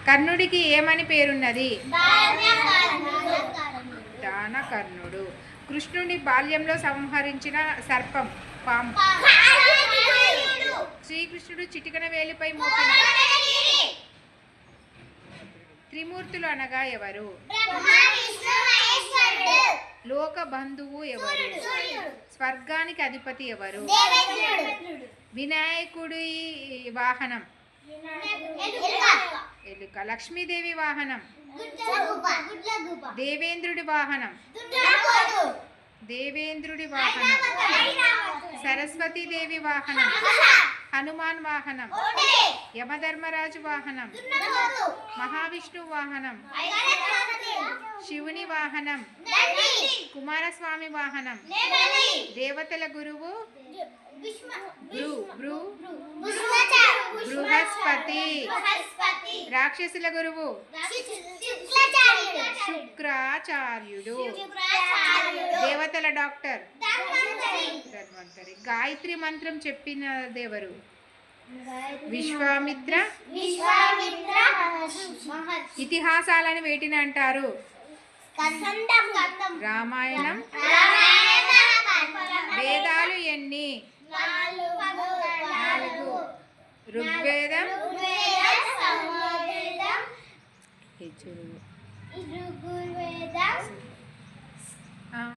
కర్ణుడికి ఏమని పేరున్నది? దానకర్ణుడు. కృష్ణుని బాల్యంలో సంహరించిన సర్పం పాము. శ్రీకృష్ణుడు చిటికన వేలిపై మోపిన త్రిమూర్తులు అనగా ఎవరు? లోక బంధువు ఎవరు? స్వర్గానికి అధిపతి ఎవరు? వినాయకుడి వాహనం ఎలుక. లక్ష్మీదేవి వాహనం? దేవేంద్రుడి వాహనం? సరస్వతీదేవి వాహనం? హనుమాన్ వాహనం? యమధర్మరాజు వాహనం? మహావిష్ణు వాహనం? శివుని వాహనం? కుమారస్వామి వాహనం? దేవతల గురువు? బృహస్పతి. రాక్షసుల గురువు? శుక్రాచార్యుడు. దేవతల డాక్టర్? ధన్వంతరి. గాయత్రి మంత్రం చెప్పినదెవరు? విశ్వామిత్ర. ఇతిహాసాలను వేటిని అంటారు? రామాయణం. వేదాలు ఎన్ని? 4. ఋగ్వేదం, యజుర్వేదం,